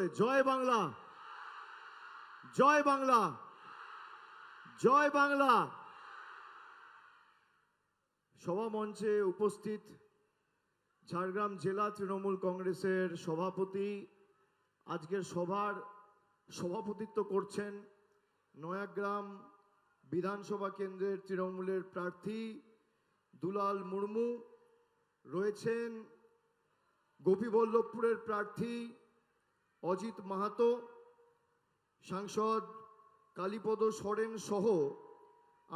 করে জয় বাংলা, জয় বাংলা, জয় বাংলা। সভা মঞ্চে উপস্থিত ঝাড়গ্রাম জেলা তৃণমূল কংগ্রেসের সভাপতি, আজকের সভার সভাপতিত্ব করছেন নয়াগ্রাম বিধানসভা কেন্দ্রের তৃণমূলের প্রার্থী দুলাল মুর্মু, রয়েছেন গোপীবল্লভপুরের প্রার্থী অজিত মাহাতো, সাংসদ কালীপদ সরেন সহ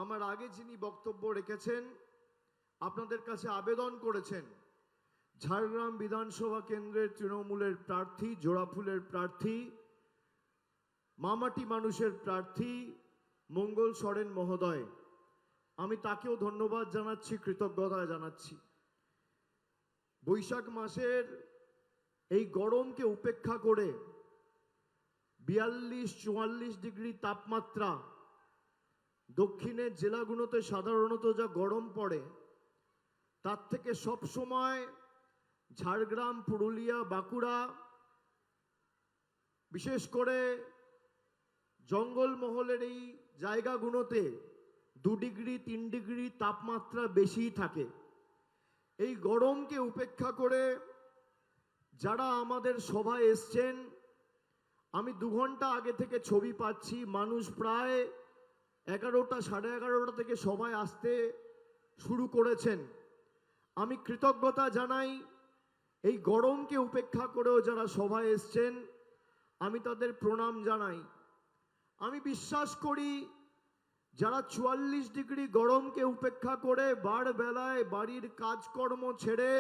আমার আগে যিনি বক্তব্য রেখেছেন, আপনাদের কাছে আবেদন করেছেন ঝাড়গ্রাম বিধানসভা কেন্দ্রের তৃণমূলের প্রার্থী, জোড়াফুলের প্রার্থী, মামাটি মানুষের প্রার্থী মঙ্গল সরেন মহোদয়। আমি তাকেও ধন্যবাদ জানাচ্ছি, কৃতজ্ঞতা জানাচ্ছি। বৈশাখ মাসের এই গরমকে উপেক্ষা করে 42-44 ডিগ্রি তাপমাত্রা, দক্ষিণের জেলাগুলোতে সাধারণত যা গরম পড়ে তার থেকে সব সময় ঝাড়গ্রাম, পুরুলিয়া, বাঁকুড়া, বিশেষ করে জঙ্গলমহলের এই জায়গাগুলোতে 2 ডিগ্রি 3 ডিগ্রি তাপমাত্রা বেশি থাকে। এই গরমকে উপেক্ষা করে যারা আমাদের সভায় এসছেন, আমি 2 ঘন্টা আগে থেকে ছবি পাচ্ছি, মানুষ প্রায় 11টা, 11:30 থেকে সভায় আসতে শুরু করেছেন। আমি কৃতজ্ঞতা জানাই, এই গরমকে উপেক্ষা করেও যারা সভায় এসছেন আমি তাদের প্রণাম জানাই। আমি বিশ্বাস করি যারা 44 ডিগ্রি গরমকে উপেক্ষা করে বার বেলায় বাড়ির কাজকর্ম ছেড়ে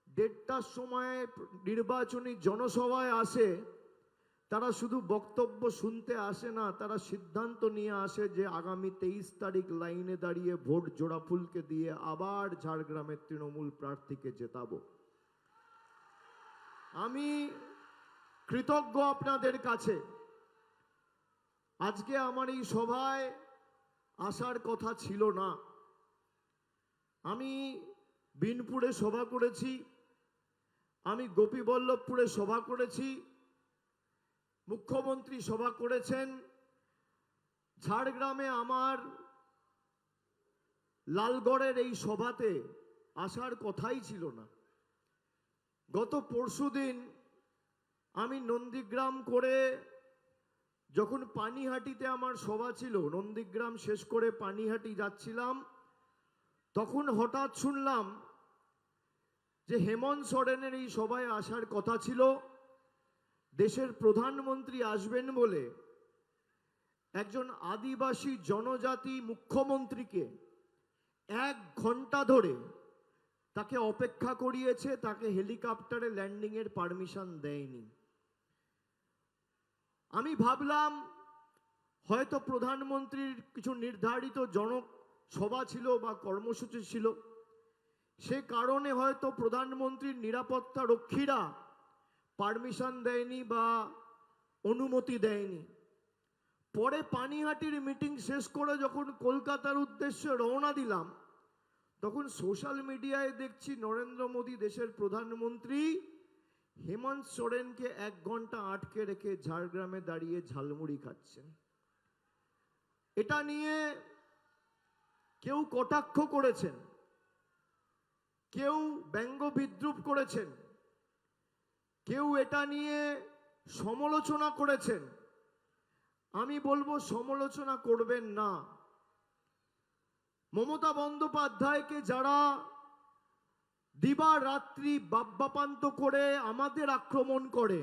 1:30টার সময় নির্বাচনী জনসভায় আসে, তারা শুধু বক্তব্য শুনতে আসে না, তারা সিদ্ধান্ত নিয়ে আসে যে আগামী 23 তারিখ লাইনে দাঁড়িয়ে ভোট জোড়াফুলকে দিয়ে আবার ঝাড়গ্রামের তৃণমূল প্রার্থীকে জেতাবো। আমি কৃতজ্ঞ আপনাদের কাছে। আজকে আমার এই সভায় আসার কথা ছিল না। আমি বিনপুরে সভা করেছি, আমি গোপীবল্লভপুরে সভা করেছি, মুখ্যমন্ত্রী সভা করেছেন। ঝাড়গ্রামে আমার লালগড়ের এই সভাতে আসার কথাই ছিল না। গত পরশুদিন আমি নন্দীগ্রাম করে যখন পানিহাটিতে আমার সভা ছিল, নন্দীগ্রাম শেষ করে পানিহাটি যাচ্ছিলাম, তখন হঠাৎ শুনলাম যে হেমন্ত সোরেনের এই সভায় আসার কথা ছিল, দেশের প্রধানমন্ত্রী আসবেন বলে একজন আদিবাসী জনজাতি মুখ্যমন্ত্রীকে 1 ঘন্টা ধরে তাকে অপেক্ষা করিয়েছে, তাকে হেলিকপ্টারে ল্যান্ডিংয়ের পারমিশন দেয়নি। আমি ভাবলাম হয়তো প্রধানমন্ত্রীর কিছু নির্ধারিত জনসভা ছিল বা কর্মসূচি ছিল, সে কারণে হয়তো প্রধানমন্ত্রীর নিরাপত্তা রক্ষীরা পারমিশন দেয়নি বা অনুমতি দেয়নি। পরে পানিহাটির মিটিং শেষ করে যখন কলকাতার উদ্দেশ্যে রওনা দিলাম, তখন সোশ্যাল মিডিয়ায় দেখছি নরেন্দ্র মোদী দেশের প্রধানমন্ত্রী হেমন্ত সোরেনকে 1 ঘন্টা আটকে রেখে ঝাড়গ্রামে দাঁড়িয়ে ঝালমুড়ি খাচ্ছেন। এটা নিয়ে কেউ কটাক্ষ করেছেন, কেউ ব্যঙ্গ বিদ্রূপ করেছেন, কেউ এটা নিয়ে সমালোচনা করেছেন। আমি বলবো সমালোচনা করবেন না। মমতা বন্দ্যোপাধ্যায়কে যারা দিবারাত্রি বাপ্পাপান্ত করে আমাদের আক্রমণ করে,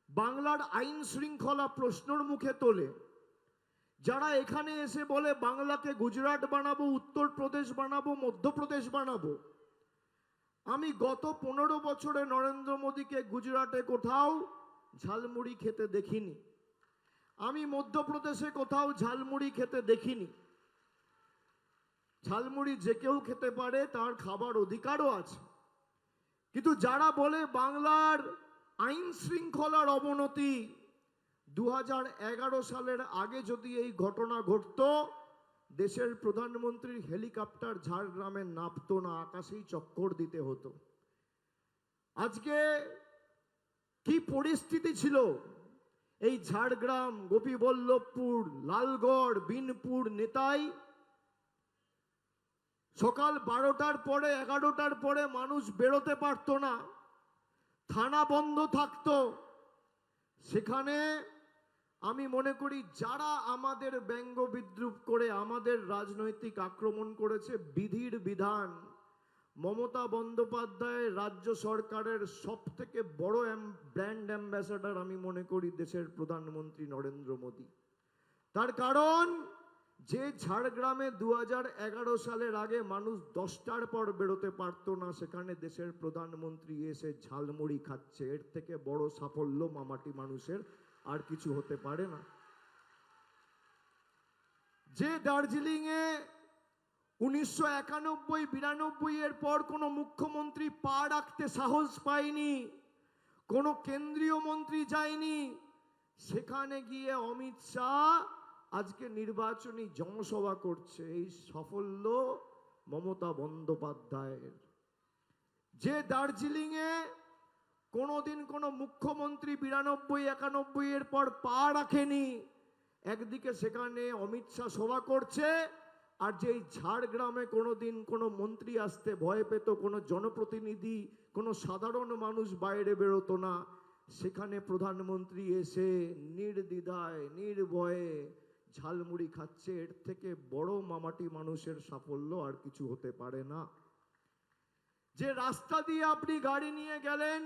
বাংলার আইন শৃঙ্খলা প্রশ্নের মুখে তোলে, যারা এখানে এসে বলে বাংলাকে গুজরাট বানাবো, উত্তরপ্রদেশ বানাবো, মধ্যপ্রদেশ বানাবো, আমি গত 15 বছরে নরেন্দ্র মোদীকে গুজরাটে কোথাও ঝালমুড়ি খেতে দেখিনি, আমি মধ্যপ্রদেশে কোথাও ঝালমুড়ি খেতে দেখিনি। ঝালমুড়ি যে কেউ খেতে পারে, তার খাবার অধিকারও আছে। কিন্তু যারা বলে বাংলার আইন শৃঙ্খলার অবনতি, 2011 সালের আগে যদি এই ঘটনা ঘটতো, দেশের প্রধানমন্ত্রীর হেলিকপ্টার ঝাড়গ্রামে নামতো না, আকাশেই চক্কর দিতে হতো। আজকে কি পরিস্থিতি ছিল এই ঝাড়গ্রাম, গোপীবল্লভপুর, লালগড়, বিনপুর, নেতাই। সকাল 12টার পরে 11টার পরে মানুষ বেরোতে পারতো না, থানা বন্ধ থাকতো। সেখানে আমি মনে করি যারা আমাদের ব্যঙ্গ বিদ্রুপ করে আমাদের রাজনৈতিক আক্রমণ করেছে, বিধির বিধান, মমতা বন্দ্যোপাধ্যায় রাজ্য সরকারের সব থেকে বড় ব্র্যান্ড অ্যাম্বাসাডার আমি মনে করি দেশের প্রধানমন্ত্রী নরেন্দ্র মোদী। তার কারণ যে ঝাড়গ্রামে 2011 সালের আগে মানুষ 10টার পর বেরোতে পারতো না, সেখানে দেশের প্রধানমন্ত্রী এসে ঝালমুড়ি খাচ্ছে। এর থেকে বড় সাফল্য মামাটি মানুষের আর কিছু হতে পারে না। যে দার্জিলিং এ 1991-92 এর পর কোন মুখ্যমন্ত্রী পা রাখতে সাহস পায়নি, কোন কেন্দ্রীয় মন্ত্রী যায়নি, সেখানে গিয়ে অমিত শাহ আজকে নির্বাচনী জনসভা করছে। এই সাফল্য মমতা বন্দ্যোপাধ্যায়ের। যে দার্জিলিং এ কোনোদিন কোনো মুখ্যমন্ত্রী 92-91 এর পর পা রাখেনি, একদিকে সেখানে অমিত শাহ সভা করছে, আর যেই ঝাড়গ্রামে কোনোদিন কোনো মন্ত্রী আসতে ভয় পেত, কোনো জনপ্রতিনিধি, কোনো সাধারণ মানুষ বাইরে বেরোতো না, সেখানে প্রধানমন্ত্রী এসে নির্দ্বিধায় নির্ভয়ে ঝালমুড়ি খাচ্ছে। এর থেকে বড় মামাটি মানুষের সাফল্য আর কিছু হতে পারে না। যে রাস্তা দিয়ে আপনি গাড়ি নিয়ে গেলেন,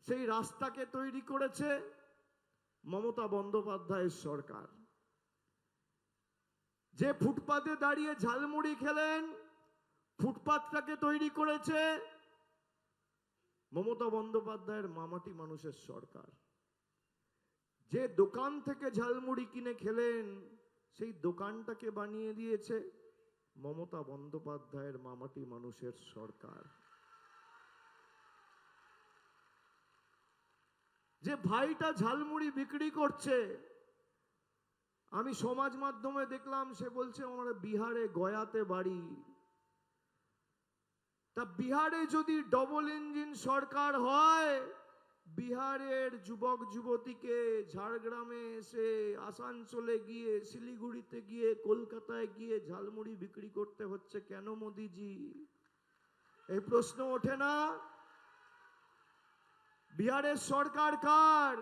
সেই রাস্তাকে তৈরি করেছে মমতা বন্দ্যোপাধ্যায়ের সরকার। যে ফুটপাতে দাঁড়িয়ে ঝালমুড়ি খেলেন, ফুটপাতটাকে তৈরি করেছে মমতা বন্দ্যোপাধ্যায়ের মামাটি মানুষের সরকার। যে দোকান থেকে ঝালমুড়ি কিনে খেলেন, সেই দোকানটাকে বানিয়ে দিয়েছে মমতা বন্দ্যোপাধ্যায়ের মামাটি মানুষের সরকার। যে ভাইটা ঝালমুড়ি বিক্রি করছে, আমি সমাজ মাধ্যমে দেখলাম, সে বলছে আমার বিহারে গয়াতে বাড়ি। তা বিহারে যদি ডবল ইঞ্জিন সরকার হয়, বিহারের যুবক যুবতীকে ঝাড়গ্রামে এসে, আসানসোলে গিয়ে, শিলিগুড়িতে গিয়ে, কলকাতায় গিয়ে ঝালমুড়ি বিক্রি করতে হচ্ছে কেন মোদিজি? এই প্রশ্ন ওঠে না? বিহারের সরকার কার?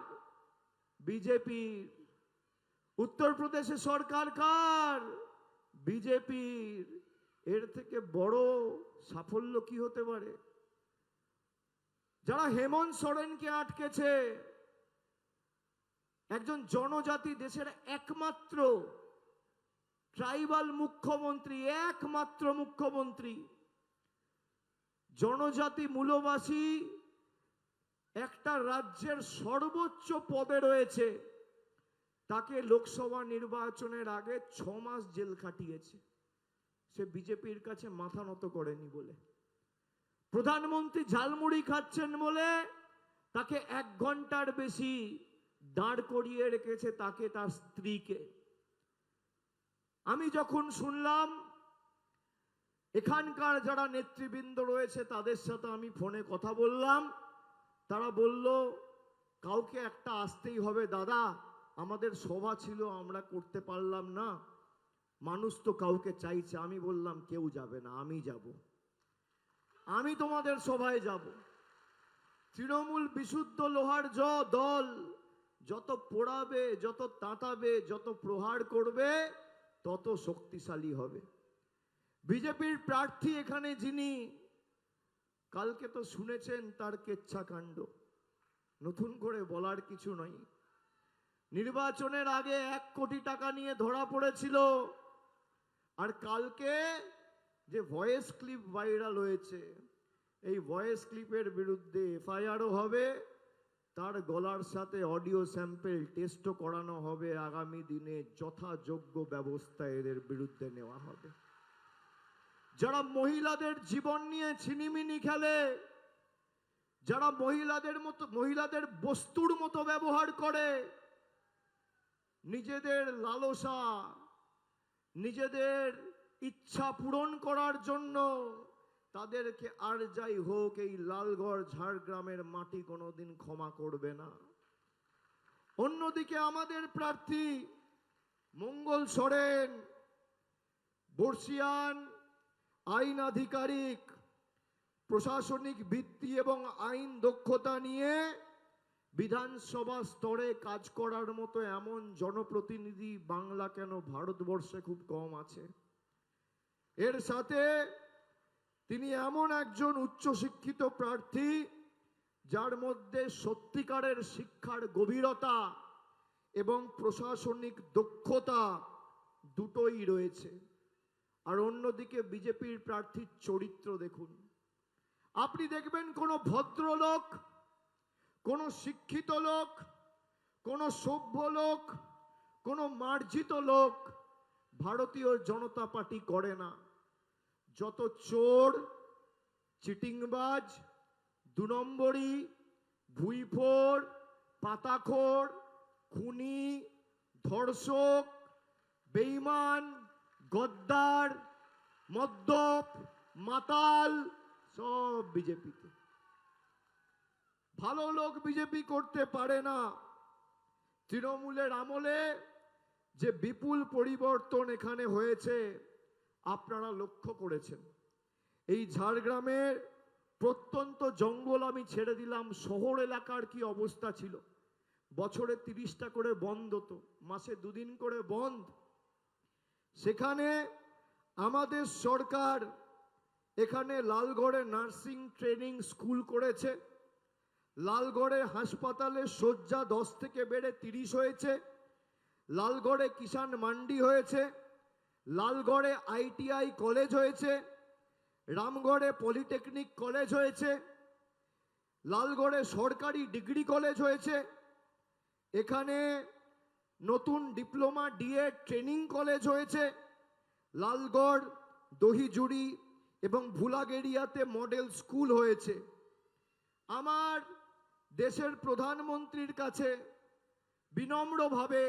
বিজেপির। উত্তরপ্রদেশের সরকার কার? বিজেপির। এর থেকে বড় সাফল্য কি হতে পারে? যারা হেমন্ত সোরেনকে আটকেছে, একজন জনজাতি, দেশের একমাত্র ট্রাইবাল মুখ্যমন্ত্রী, একমাত্র মুখ্যমন্ত্রী, জনজাতি মূলবাসী একটা রাজ্যের সর্বোচ্চ পদে রয়েছে, তাকে লোকসভা নির্বাচনের আগে 6 মাস জেল খাটিয়েছে। সে বিজেপির কাছে মাথা নত করেনি বলে। প্রধানমন্ত্রী ঝালমুড়ি খাচ্ছেন বলে তাকে 1 ঘন্টার বেশি দাঁড় করিয়ে রেখেছে, তাকে, তার স্ত্রীকে। আমি যখন শুনলাম, এখানকার যারা নেতৃবৃন্দ রয়েছে তাদের সাথে আমি ফোনে কথা বললাম, তারা বলল কাউকে একটা আসতেই হবে দাদা, আমাদের সভা ছিল আমরা করতে পারলাম না, মানুষ তো কাউকে চাইছে। আমি বললাম কেউ যাবে না, আমি যাব, আমি তোমাদের সভায় যাব। তৃণমূল বিশুদ্ধ লোহার দল, যত পোড়াবে, যত তাঁতাবে, যত প্রহার করবে, তত শক্তিশালী হবে। বিজেপির প্রার্থী এখানে যিনি, কালকে তো শুনেছেন তার কেচ্ছাকাণ্ড, নতুন করে বলার কিছু নয়। নির্বাচনের আগে 1 কোটি টাকা নিয়ে ধরা পড়েছিল, আর কালকে যে ভয়েস ক্লিপ ভাইরাল হয়েছে, এই ভয়েস ক্লিপের বিরুদ্ধে এফআইআরও হবে, তার গলার সাথে অডিও স্যাম্পল টেস্টও করানো হবে। আগামী দিনে যথাযোগ্য ব্যবস্থা এদের বিরুদ্ধে নেওয়া হবে। যারা মহিলাদের জীবন নিয়ে ছিনিমিনি খেলে, যারা মহিলাদের বস্তুর মতো ব্যবহার করে, নিজেদের লালসা, নিজেদের ইচ্ছা পূরণ করার জন্য তাদেরকে আর যাই হোক এই লালগড় ঝাড়গ্রামের মাটি কোনোদিন ক্ষমা করবে না। অন্যদিকে আমাদের প্রার্থী মঙ্গল সোরেন বর্ষিয়ান, আইন আধিকারিক, প্রশাসনিক ভিত্তি এবং আইন দক্ষতা নিয়ে বিধানসভা স্তরে কাজ করার মতো এমন জনপ্রতিনিধি বাংলা কেন ভারতবর্ষে খুব কম আছে। এর সাথে তিনি এমন একজন উচ্চশিক্ষিত প্রার্থী যার মধ্যে সত্যিকারের শিক্ষার গভীরতা এবং প্রশাসনিক দক্ষতা দুটোই রয়েছে। আর অন্যদিকে বিজেপির প্রার্থীর চরিত্র দেখুন। আপনি দেখবেন কোনো ভদ্রলোক, কোনো শিক্ষিত লোক, কোনো সভ্য লোক, কোনো মার্জিত লোক ভারতীয় জনতা পার্টি করে না। যত চোর, চিটিংবাজ, দু নম্বরি, ভুইফোর, পাতাখোর, খুনি, ধর্ষক, বেঈমান, গদ্দার, মদ্যপ, মাতাল সব বিজেপিতে। ভালো লোক বিজেপি করতে পারে না। তৃণমূলের আমলে যে বিপুল পরিবর্তন এখানে হয়েছে আপনারা লক্ষ্য করেছেন। এই ঝাড়গ্রামের প্রত্যন্ত জঙ্গল আমি ছেড়ে দিলাম, শহর এলাকার কি অবস্থা ছিল। বছরে 30টা করে বন্ধ হতো, মাসে 2 দিন করে বন্ধ। সেখানে আমাদের সরকার এখানে লালগড়ে নার্সিং ট্রেনিং স্কুল করেছে। লালগড়ে হাসপাতালে শয্যা 10 থেকে বেড়ে 30 হয়েছে। লালগড়ে কিষাণ মান্ডি হয়েছে। লালগড়ে ITI কলেজ হয়েছে। রামগড়ে পলিটেকনিক কলেজ হয়েছে। লালগড়ে সরকারি ডিগ্রি কলেজ হয়েছে। এখানে নতুন ডিপ্লোমা DED ট্রেনিং কলেজ হয়েছে। লালগড়, দহিজুড়ি এবং ভুলাগেড়িয়াতে মডেল স্কুল হয়েছে। আমার দেশের প্রধানমন্ত্রীর কাছে বিনম্রভাবে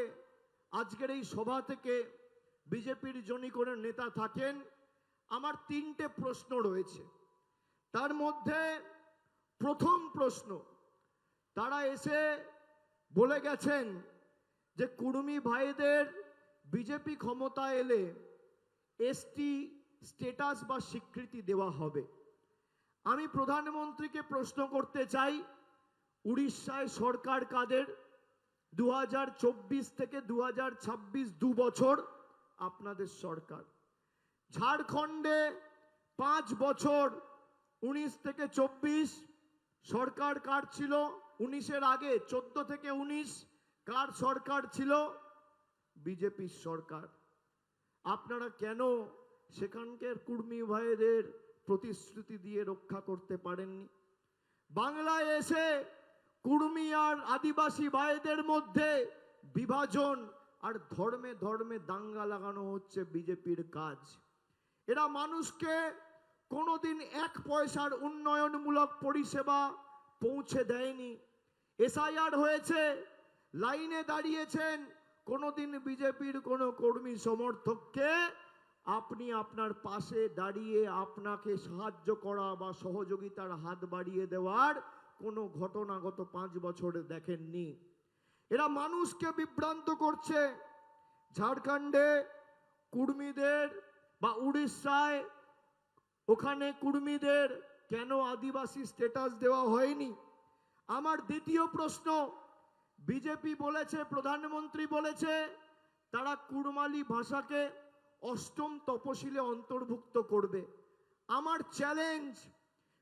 আজকের এই সভা থেকে বিজেপির যিনি কোনো নেতা থাকেন, আমার 3টে প্রশ্ন রয়েছে। তার মধ্যে প্রথম প্রশ্ন, তারা এসে বলে গেছেন যে কুর্মী ভাইদের বিজেপি ক্ষমতা এলে ST স্ট্যাটাস বা স্বীকৃতি দেওয়া হবে। আমি প্রধানমন্ত্রীকে প্রশ্ন করতে চাই, উড়িষ্যায় সরকার কাদের? 2024 থেকে 2026 2 বছর আপনাদের সরকার। ঝাড়খণ্ডে 5 বছর 19 থেকে 24 সরকার কার ছিল? 19-এর আগে 14 থেকে 19 কার সরকার ছিল? বিজেপির সরকার। আপনারা কেন সেখানকার কুর্মী ভাইদের প্রতিশ্রুতি দিয়ে রক্ষা করতে পারেননি? বাংলায় এসে কুর্মী আর আদিবাসী ভাইদের মধ্যে বিভাজন আর ধর্মে ধর্মে দাঙ্গা লাগানো হচ্ছে বিজেপির কাজ। এরা মানুষকে কোনোদিন 1 পয়সার উন্নয়নমূলক পরিষেবা পৌঁছে দেয়নি। SIR হয়েছে, লাইনে দাঁড়িয়েছেন, কোনোদিন বিজেপির কোনো কর্মী সমর্থককে আপনি আপনার পাশে দাঁড়িয়ে আপনাকে সাহায্য করা বা সহযোগিতার হাত বাড়িয়ে দেওয়ার কোনো ঘটনা গত 5 বছরে দেখেননি। এরা মানুষকে বিভ্রান্ত করছে। ঝাড়খণ্ডে কুর্মীদের বা উড়িষ্যায় ওখানে কুর্মীদের কেন আদিবাসী স্ট্যাটাস দেওয়া হয়নি? আমার দ্বিতীয় প্রশ্ন, বিজেপি বলেছে, প্রধানমন্ত্রী বলেছে তারা কুড়মালি ভাষাকে 8ম তপশিলে অন্তর্ভুক্ত করবে। আমার চ্যালেঞ্জ,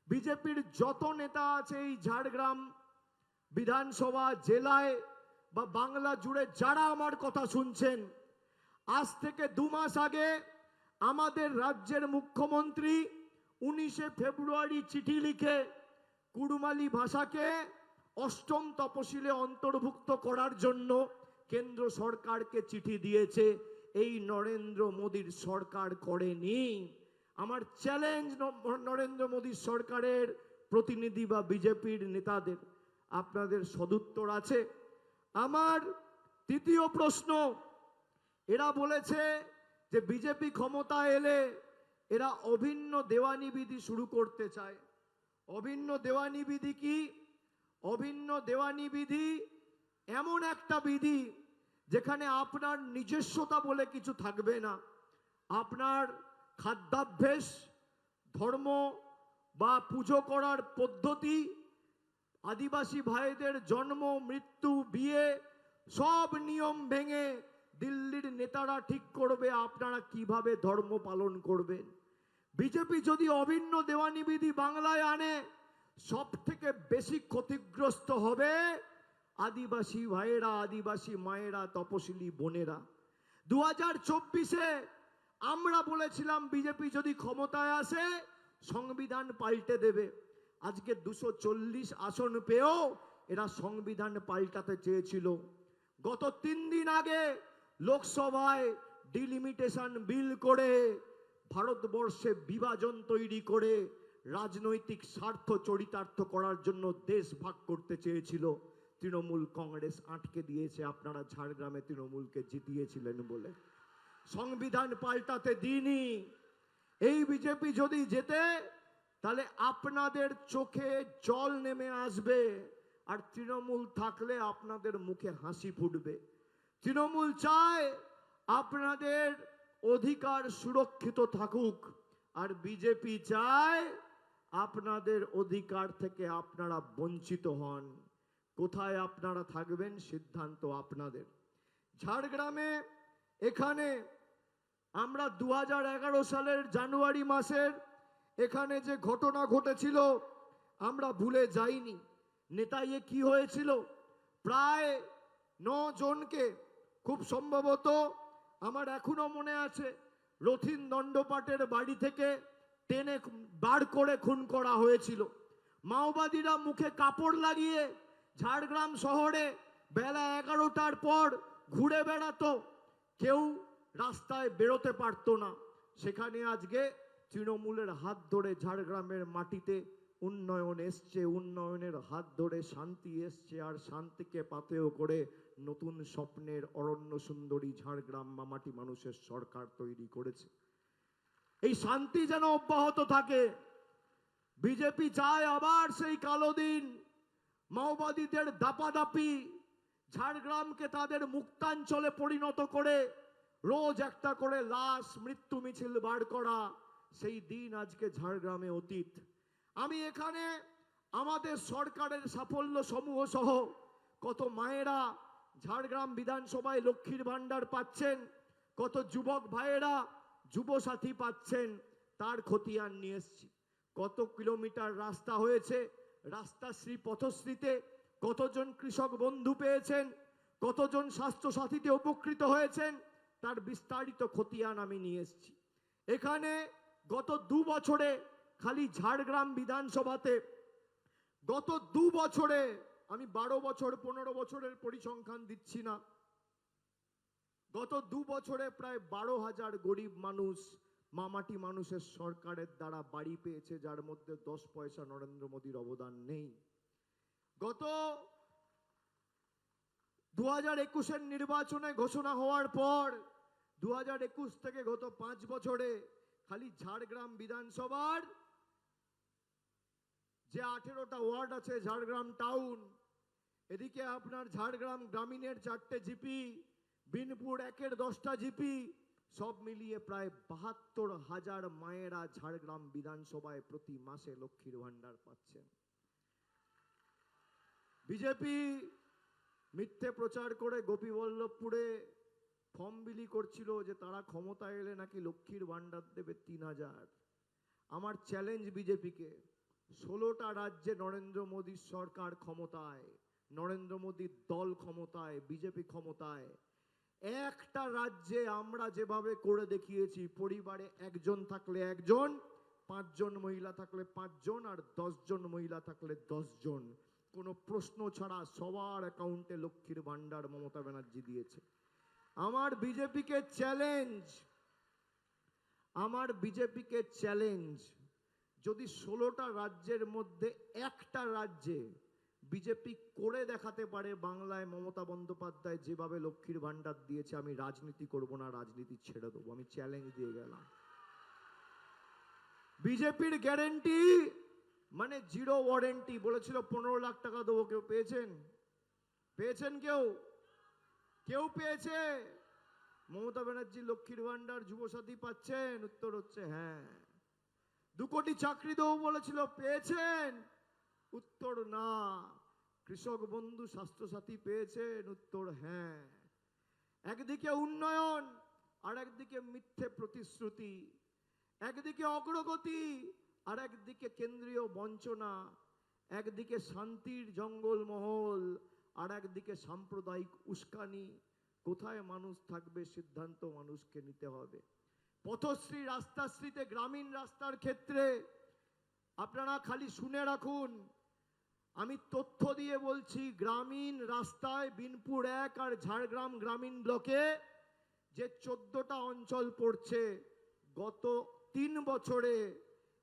বিজেপির যত নেতা আছে এই ঝাড়গ্রাম বিধানসভা জেলায় বা বাংলা জুড়ে যারা আমার কথা শুনছেন, আজ থেকে 2 মাস আগে আমাদের রাজ্যের মুখ্যমন্ত্রী 19শে ফেব্রুয়ারি চিঠি লিখে কুড়মালি ভাষাকে 8ম তপশিলে অন্তর্ভুক্ত করার জন্য কেন্দ্র সরকারকে চিঠি দিয়েছে। এই নরেন্দ্র মোদীর সরকার করেনি। আমার চ্যালেঞ্জ নরেন্দ্র মোদীর সরকারের প্রতিনিধি বা বিজেপির নেতাদের, আপনাদের সদুত্তর আছে? আমার তৃতীয় প্রশ্ন, এরা বলেছে যে বিজেপি ক্ষমতা এলে এরা অভিন্ন দেওয়ানি বিধি শুরু করতে চায়। অভিন্ন দেওয়ানি বিধি কি? অভিন্ন দেওয়ানি বিধি এমন একটা বিধি যেখানে আপনার নিজস্বতা বলে কিছু থাকবে না। আপনার খাদ্যাভ্যাস, ধর্ম বা পুজো করার পদ্ধতি, আদিবাসী ভাইদের জন্ম, মৃত্যু, বিয়ে, সব নিয়ম ভেঙে দিল্লির নেতারা ঠিক করবে আপনারা কিভাবে ধর্ম পালন করবেন। বিজেপি যদি অভিন্ন দেওয়ানি বিধি বাংলায় আনে, সব থেকে বেশি ক্ষতিগ্রস্ত হবে আদিবাসী ভাইয়েরা, আদিবাসী মায়েরা, তপশিলি বোনেরা। 2024-এ আমরা বলেছিলাম বিজেপি যদি ক্ষমতায় আসে সংবিধান পাল্টে দেবে। আজকে 240 আসন পেয়েও এরা সংবিধান পাল্টাতে চেয়েছিল। গত 3 দিন আগে লোকসভায় ডিলিমিটেশন বিল করে ভারতবর্ষে বিভাজন তৈরি করে রাজনৈতিক স্বার্থ চরিতার্থ করার জন্য দেশ ভাগ করতে চেয়েছিল। তৃণমূল কংগ্রেস আটকে দিয়েছে। আপনারা ঝাড়গ্রামে তৃণমূলকে জিতিয়েছিলেন বলে। সংবিধান পাল্টাতে দিইনি। এই বিজেপি যদি জেতে তাহলে আপনাদের চোখে জল নেমে আসবে, আর তৃণমূল থাকলে আপনাদের মুখে হাসি ফুটবে। তৃণমূল চায় আপনাদের অধিকার সুরক্ষিত থাকুক, আর বিজেপি চায় আপনাদের অধিকার থেকে আপনারা বঞ্চিত হন। কোথায় আপনারা থাকবেন সিদ্ধান্ত আপনাদের। ঝাড়গ্রামে এখানে আমরা 2011 সালের জানুয়ারি মাসের এখানে যে ঘটনা ঘটেছিল আমরা ভুলে যাইনি। নেতাইয়ে কি হয়েছিল? প্রায় 9 জনকে, খুব সম্ভবত আমার এখনো মনে আছে, রথীন দণ্ডপাটের বাড়ি থেকে টেনে বার করে খুন করা হয়েছিল। মাওবাদীরা মুখে কাপড় লাগিয়ে ঝাড়গ্রাম শহরে বেলা 11টার পর ঘুরে বেড়াতো, কেউ রাস্তায় বেরোতে পারতো না। সেখানে আজকে তৃণমূলের হাত ধরে ঝাড়গ্রামের মাটিতে উন্নয়ন এসছে, উন্নয়নের হাত ধরে শান্তি এসছে, আর শান্তিকে পাথেয় করে নতুন স্বপ্নের অরণ্য সুন্দরী ঝাড়গ্রাম মামাটি মানুষের সরকার তৈরি করেছে। এই শান্তি যেন অব্যাহত থাকে। বিজেপি চায় আবার সেই কালো দিন, মাওবাদীদের দাপাদাপি, ঝাড়গ্রামকে তাদের মুক্তাঞ্চলে পরিণত করে রোজ একটা করে লাশ, মৃত্যু মিছিল বার করা, সেই দিন আজকে ঝাড়গ্রামে অতীত। আমি এখানে আমাদের সরকারের সাফল্য সমূহ সহ কত মায়েরা ঝাড়গ্রাম বিধানসভায় লক্ষ্মীর ভাণ্ডার পাচ্ছেন, কত যুবক ভাইয়েরা যুবসাথী পাচ্ছেন, তার খতিয়ান নিয়ে এসেছি। কত কিলোমিটার রাস্তা হয়েছে, রাস্তাশ্রী পথশ্রীতে কতজন কৃষক বন্ধু পেয়েছেন, কতজন স্বাস্থ্যসাথীতে উপকৃত হয়েছেন, তার বিস্তারিত খতিয়ান আমি নিয়ে এসেছি। এখানে গত 2 বছরে খালি ঝাড়গ্রাম বিধানসভাতে গত 2 বছরে, আমি 12 বছর 15 বছরের পরিসংখ্যান দিচ্ছি না, গত 2 বছরে প্রায় 12,000 গরিব মানুষ মামাটি মানুষের সরকারের দ্বারা বাড়ি পেয়েছে, যার মধ্যে 10 পয়সা নরেন্দ্র মোদীর অবদান নেই। গত 2021-এর নির্বাচনে ঘোষণা হওয়ার পর 2021 থেকে গত 5 বছরে খালি ঝাড়গ্রাম বিধানসভার যে 18টা ওয়ার্ড আছে, ঝাড়গ্রাম টাউন, এদিকে আপনার ঝাড়গ্রাম গ্রামীণের 4টে জিপি, বিনপুর 1-এর 10টা জিপি, সব মিলিয়ে প্রায় 72,000 মায়েরা ঝাড়গ্রাম বিধানসভায় প্রতি মাসে লক্ষ্মীর ভাণ্ডার পাচ্ছেন। বিজেপি মিথ্যে প্রচার করে গোপীবল্লভপুরে ফর্ম বিলি করছিল যে তারা ক্ষমতা এলে নাকি লক্ষ্মীর ভাণ্ডার দেবে 3,000। আমার চ্যালেঞ্জ বিজেপিকে, 16টা রাজ্যে নরেন্দ্র মোদীর সরকার ক্ষমতায়, নরেন্দ্র মোদীর দল ক্ষমতায়, বিজেপি ক্ষমতায়, একটা রাজ্যে আমরা যেভাবে করে দেখিয়েছি, পরিবারে 1 জন থাকলে 1 জন, 5 জন মহিলা থাকলে 5 জন, আর 10 জন মহিলা থাকলে 10 জন, কোনো প্রশ্ন ছাড়া সবার অ্যাকাউন্টে লক্ষ্মীর ভাণ্ডার মমতা ব্যানার্জি দিয়েছে। আমার বিজেপিকে চ্যালেঞ্জ, যদি 16টা রাজ্যের মধ্যে একটা রাজ্যে বিজেপি করে দেখাতে পারে বাংলায় মমতা বন্দ্যোপাধ্যায় যেভাবে লক্ষ্মীর ভাণ্ডার দিয়েছে, আমি রাজনীতি করব না, রাজনীতি ছেড়ে দেবো। আমি চ্যালেঞ্জ দিয়ে গেলাম। বিজেপির গ্যারেন্টি মানে জিরো ওয়ারেন্টি। বলেছিল 15 লাখ টাকা দেবো, কেউ পেয়েছেন? পেয়েছেন কেউ? কেউ পেয়েছে? মমতা ব্যানার্জি লক্ষ্মীর ভান্ডার যুবসাথী পাচ্ছেন? উত্তর হচ্ছে হ্যাঁ। 2 কোটি চাকরি দেবো বলেছিল, পেয়েছেন? উত্তর না। কৃষক বন্ধু স্বাস্থ্যসাথী পেয়েছেন? উত্তর হ্যাঁ। একদিকে উন্নয়ন আর একদিকে মিথ্যে প্রতিশ্রুতি, একদিকে অগ্রগতি আর একদিকে কেন্দ্রীয় বঞ্চনা, একদিকে শান্তির জঙ্গলমহল আর একদিকে সাম্প্রদায়িক উস্কানি। কোথায় মানুষ থাকবে সিদ্ধান্ত মানুষকে নিতে হবে। পথশ্রী রাস্তাশ্রীতে গ্রামীণ রাস্তার ক্ষেত্রে আপনারা খালি শুনে রাখুন, আমি তথ্য দিয়ে বলছি, গ্রামীণ রাস্তায় বিনপুর 1 আর ঝাড়গ্রাম গ্রামীণ ব্লকে যে 14টা অঞ্চল পড়ছে, গত 3 বছরে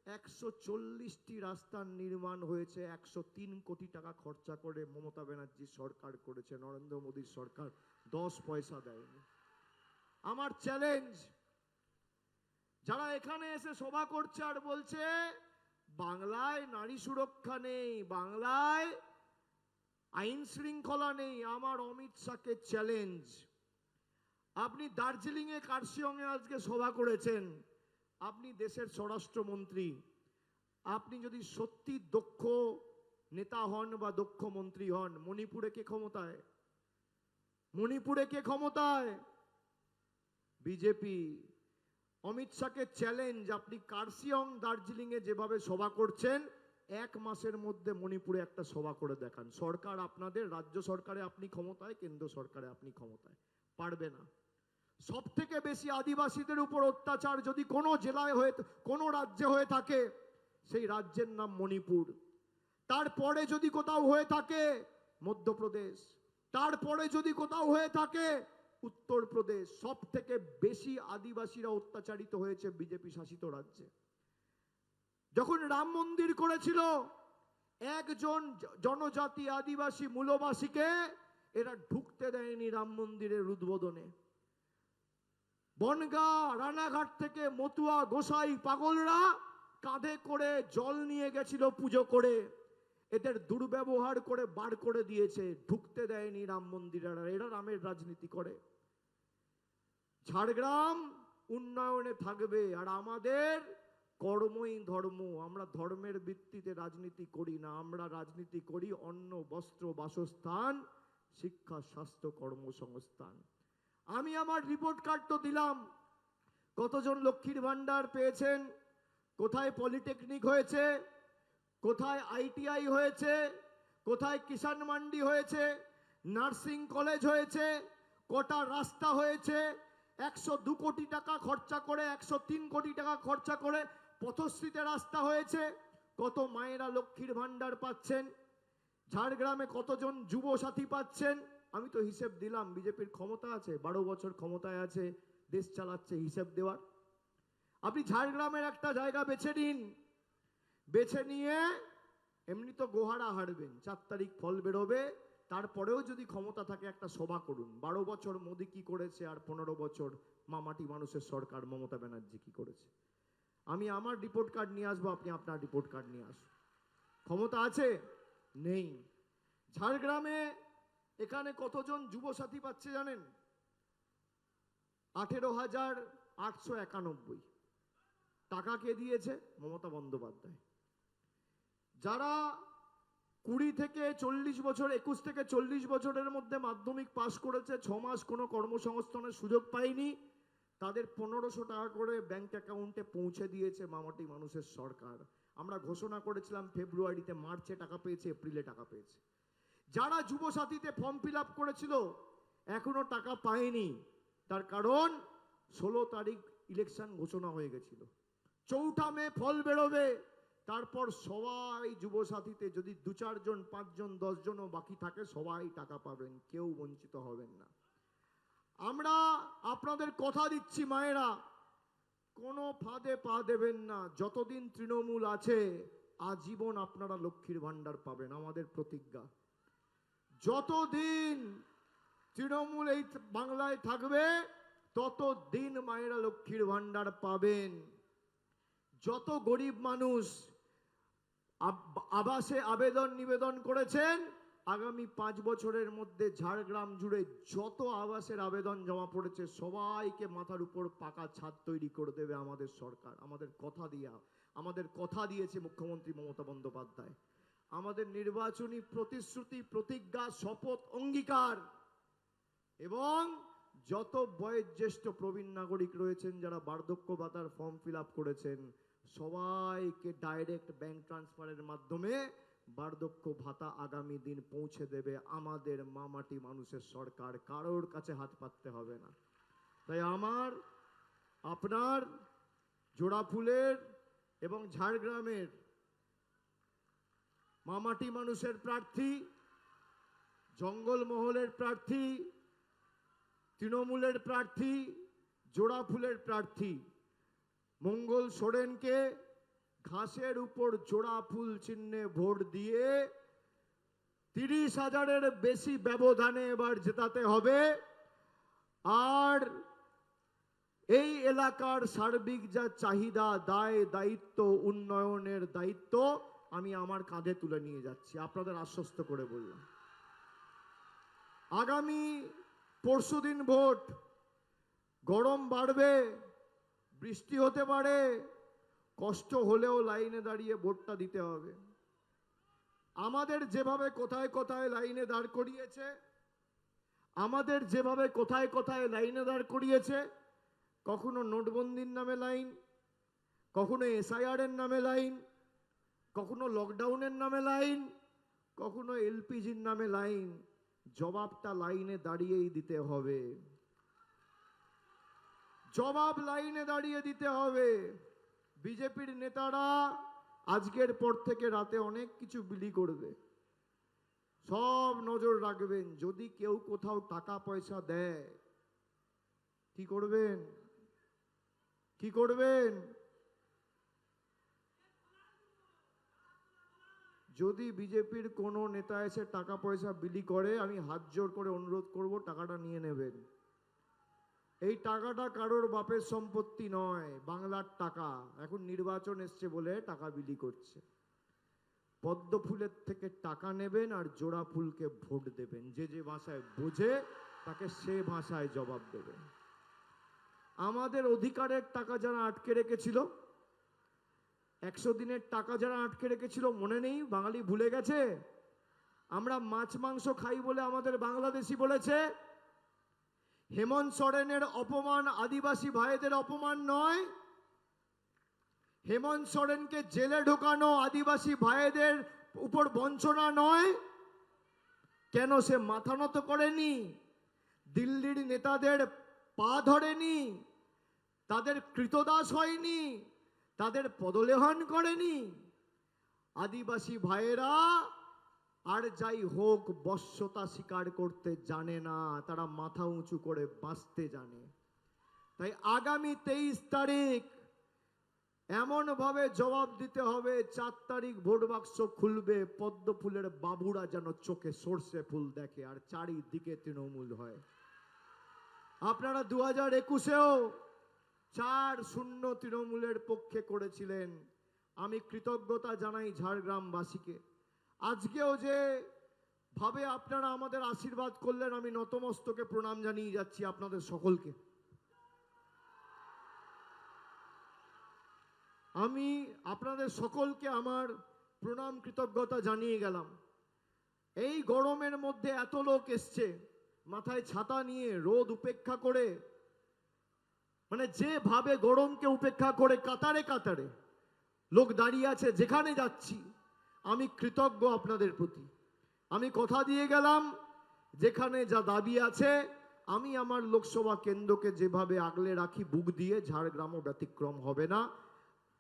140টি রাস্তার নির্মাণ হয়েছে। 103 কোটি টাকা খরচা করে মমতা ব্যানার্জি সরকার করেছে, নরেন্দ্র মোদীর সরকার 10 পয়সা দেয়নি। আমার চ্যালেঞ্জ, যারা এখানে এসে সভা করছে আর বলছে বাংলায় নারী সুরক্ষা নেই, বাংলায় আইন শৃঙ্খলা নেই, আমার অমিত শাহকে চ্যালেঞ্জ, আপনি দার্জিলিং এ কার্শিয়ং এ আজকে সভা করেছেন, আপনি দেশের স্বরাষ্ট্রমন্ত্রী, আপনি যদি সত্যি দক্ষ নেতা হন বা দক্ষ মন্ত্রী হন, মণিপুরে কে ক্ষমতায়? মণিপুরে কে ক্ষমতায়? বিজেপি। অমিত শাহকে চ্যালেঞ্জ, আপনি কার্শিয়ং দার্জিলিং এ যেভাবে সভা করছেন 1 মাসের মধ্যে মণিপুরে একটা সভা করে দেখান। সরকার আপনাদের, রাজ্য সরকারে আপনি ক্ষমতায়, কেন্দ্র সরকারে আপনি ক্ষমতায়, পারবে না। সব থেকে বেশি আদিবাসীদের উপর অত্যাচার যদি কোনো জেলায় হয়ে, কোনো রাজ্যে হয়ে থাকে, সেই রাজ্যের নাম মণিপুর। তারপরে যদি কোথাও হয়ে থাকে মধ্যপ্রদেশ, তারপরে যদি কোথাও হয়ে থাকে উত্তরপ্রদেশ। সব থেকে বেশি আদিবাসীরা অত্যাচারিত হয়েছে বিজেপি শাসিত রাজ্যে। যখন রাম মন্দির করেছিল, একজন জনজাতি আদিবাসী মূলবাসীকে এরা ঢুকতে দেয়নি রাম মন্দিরের উদ্বোধনে। বনগা রানাঘাট থেকে মতুয়া গোসাই পাগলরা কাঁধে করে জল নিয়ে গেছিল পুজো করে, এদের দুর্ব্যবহার করে বার করে দিয়েছে, ঢুকতে দেয়নি রাম মন্দিরে। এরা রামের রাজনীতি করে। ঝাড়গ্রাম উন্নয়নে থাকবে, আর আমাদের কর্মই ধর্ম। আমরা ধর্মের ভিত্তিতে রাজনীতি করি না, আমরা রাজনীতি করি অন্ন বস্ত্র বাসস্থান শিক্ষা স্বাস্থ্য কর্মসংস্থান। আমি আমার রিপোর্ট কার্ড তো দিলাম, কতজন লক্ষ্মীর ভান্ডার পেয়েছেন, কোথায় পলিটেকনিক হয়েছে, কোথায় আইটিআই হয়েছে, কোথায় কিষাণ মান্ডি হয়েছে, নার্সিং কলেজ হয়েছে, কটা রাস্তা হয়েছে। 102 কোটি টাকা খরচা করে, 103 কোটি টাকা খরচা করে পথশ্রীতে রাস্তা হয়েছে। কত মায়েরা লক্ষ্মীর ভান্ডার পাচ্ছেন, ঝাড়গ্রামে কতজন যুব সাথী পাচ্ছেন। আমি তো হিসেব দিলাম, বিজেপির ক্ষমতা আছে, 12 বছর ক্ষমতায় আছে, দেশ চালাচ্ছে, হিসেব দেওয়ার। আপনি ঝাড়গ্রামের একটা জায়গা বেছে নিন, বেছে নিয়ে এমনি তো গোহারা হারবেন, 4 তারিখ ফল বেরোবে, তারপরেও যদি ক্ষমতা থাকে একটা সভা করুন। 12 বছর মোদী কি করেছে আর 15 বছর মামাটি মানুষের সরকার মমতা ব্যানার্জি কি করেছে। আমি আমার রিপোর্ট কার্ড নিয়ে আসবো, আপনি আপনার রিপোর্ট কার্ড নিয়ে আসুন। ক্ষমতা আছে? নেই। ঝাড়গ্রামে এখানে কতজন যুবসাথী পাচ্ছে জানেন? 18,891 টাকা কে দিয়েছে? মমতা বন্দ্যোপাধ্যায়। যারা 20 থেকে 40 বছর, 21 থেকে 40 বছরের মধ্যে মাধ্যমিক পাশ করেছে, 6 মাস কোনো কর্মসংস্থানের সুযোগ পায়নি, তাদের 1500 টাকা করে ব্যাংক অ্যাকাউন্টে পৌঁছে দিয়েছে মামাটি মানুষের সরকার। আমরা ঘোষণা করেছিলাম ফেব্রুয়ারিতে, মার্চে টাকা পেয়েছে, এপ্রিলে টাকা পেয়েছে। যারা যুবসাথীতে ফর্ম ফিল আপ করেছিল এখনো টাকা পায়নি, তার কারণ 16 তারিখ ইলেকশন ঘোষণা হয়ে গেছিল। 4 মে ফল বেরোবে, তারপর সবাই যুবসাথীতে যদি 2-4 জন 5 জন 10 জনও বাকি থাকে সবাই টাকা পাবেন, কেউ বঞ্চিত হবেন না। আমরা আপনাদের কথা দিচ্ছি মায়েরা, কোনো ফাঁদে পা দেবেন না। যতদিন তৃণমূল আছে আজীবন আপনারা লক্ষ্মীর ভান্ডার পাবেন, আমাদের প্রতিজ্ঞা। যতদিন তৃণমূল এই বাংলায় থাকবে ততদিন মায়েরা লক্ষ্মীর ভান্ডার পাবেন। যত গরিব মানুষ আবাসে আবেদন নিবেদন করেছেন, আগামী 5 বছরের মধ্যে ঝাড়গ্রাম জুড়ে যত আবাসের আবেদন জমা পড়েছে সবাইকে মাথার উপর পাকা ছাদ তৈরি করে দেবে আমাদের সরকার। আমাদের কথা দিয়েছে মুখ্যমন্ত্রী মমতা বন্দ্যোপাধ্যায়। আমাদের নির্বাচনী প্রতিশ্রুতি, প্রতিজ্ঞা, শপথ, অঙ্গীকার। এবং যত বয়োজ্যেষ্ঠ প্রবীণ নাগরিক রয়েছেন যারা বার্ধক্য ভাতার ফর্ম ফিল আপ করেছেন, সবাইকে ডাইরেক্ট ব্যাংক ট্রান্সফারের মাধ্যমে বার্ধক্য ভাতা আগামী দিন পৌঁছে দেবে আমাদের মামাটি মানুষের সরকার। কারোর কাছে হাত পাততে হবে না। তাই আমার, আপনার, জোড়াফুলের এবং ঝাড়গ্রামের মামাটি মানুষের প্রার্থী, জঙ্গলমহলের প্রার্থী, তৃণমূলের প্রার্থী, জোড়াফুলের প্রার্থী মঙ্গল সোরেনকে ঘাসের উপর জোড়া ফুল চিহ্নে ভোট দিয়ে 30,000-এর বেশি ব্যবধানে এবার জেতাতে হবে। আর এই এলাকার সার্বিক যা চাহিদা, দায়, দায়িত্ব, উন্নয়নের দায়িত্ব আমি আমার কাঁধে তুলে নিয়ে যাচ্ছি, আপনাদের আশ্বস্ত করে বললাম। আগামী পরশুদিন ভোট, গরম বাড়বে, বৃষ্টি হতে পারে, কষ্ট হলেও লাইনে দাঁড়িয়ে ভোটটা দিতে হবে। আমাদের যেভাবে কোথায় কোথায় লাইনে দাঁড় করিয়েছে, কখনো নোটবন্দির নামে লাইন, কখনো SIR এর নামে লাইন, কখনো লকডাউনের নামে লাইন, কখনো LPGর নামে লাইন, জবাবটা লাইনে দাঁড়িয়েই দিতে হবে। জবাব লাইনে দাঁড়িয়ে দিতে হবে। বিজেপির নেতারা আজকের পর থেকে রাতে অনেক কিছু বিলি করবে, সব নজর রাখবেন। যদি কেউ কোথাও টাকা পয়সা দেয়, কি করবেন? কি করবেন? যদি বিজেপির কোনো নেতা এসে টাকা পয়সা বিলি করে, আমি হাত জোর করে অনুরোধ করব টাকাটা নিয়ে নেবেন। এই টাকাটা কারোর বাপের সম্পত্তি নয়, বাংলার টাকা। এখন নির্বাচন এসছে বলে টাকা বিলি করছে। পদ্ম ফুলের থেকে টাকা নেবেন আর জোড়া ফুলকে ভোট দেবেন। যে যে ভাষায় বোঝে তাকে সে ভাষায় জবাব দেবেন। আমাদের অধিকারের টাকা যারা আটকে রেখেছিল, 100 দিনের টাকা যারা আটকে রেখেছিল, মনে নেই? বাঙালি ভুলে গেছে? আমরা মাছ মাংস খাই বলে আমাদের বাংলাদেশি বলেছে। হেমন্ত সোরেনের অপমান আদিবাসী ভাইদের অপমান নয়, হেমন্ত সোরেনকে জেলে ঢোকানো আদিবাসী ভাইদের উপর বঞ্চনা নয়। কেন সে মাথা নত করেনি? দিল্লির নেতাদের পা ধরেনি, তাদের কৃতদাস হয়নি, তাদের পদলেহন করেনি। আদিবাসী ভাইয়েরা আর যাই হোক বশ্যতা স্বীকার করতে জানে না, তারা মাথা উঁচু করে বাঁচতে জানে। তাই আগামী 23 তারিখ এমন ভাবে জবাব দিতে হবে, 4 তারিখ ভোট বাক্স খুলবে, পদ্ম ফুলের বাবুরা যেন চোখে সর্ষে ফুল দেখে আর চারিদিকে তৃণমূল হয়। আপনারা 2021-এও 4-0 তৃণমূলের পক্ষে করেছিলেন। আমি কৃতজ্ঞতা জানাই ঝাড়গ্রামবাসীকে। আজকেও যে ভাবে আপনারা আমাদের আশীর্বাদ করলেন, আমি নতমস্তকে প্রণাম জানিয়ে যাচ্ছি আপনাদের সকলকে। আমি আপনাদের সকলকে আমার প্রণাম, কৃতজ্ঞতা জানিয়ে গেলাম। এই গরমের মধ্যে এত লোক এসছে, মাথায় ছাতা নিয়ে, রোদ উপেক্ষা করে, মানে যেভাবে গরমকে উপেক্ষা করে কাতারে কাতারে লোক দাঁড়িয়ে আছে। যেখানে যাচ্ছি আমি কৃতজ্ঞ আপনাদের প্রতি। আমি কথা দিয়ে গেলাম, যেখানে যা দাবি আছে আমি আমার লোকসভা কেন্দ্রকে যেভাবে আগলে রাখি বুক দিয়ে, ঝাড়গ্রামও ব্যতিক্রম হবে না।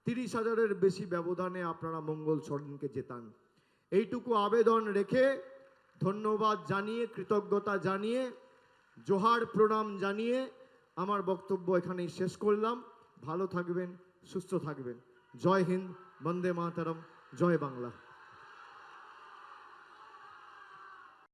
30,000-এর বেশি ব্যবধানে আপনারা মঙ্গল সোরেনকে জেতান, এইটুকু আবেদন রেখে, ধন্যবাদ জানিয়ে, কৃতজ্ঞতা জানিয়ে, জোহার প্রণাম জানিয়ে আমার বক্তব্য এখানেই শেষ করলাম। ভালো থাকবেন, সুস্থ থাকবেন। জয় হিন্দ, বন্দে মাতরম, জয় বাংলা।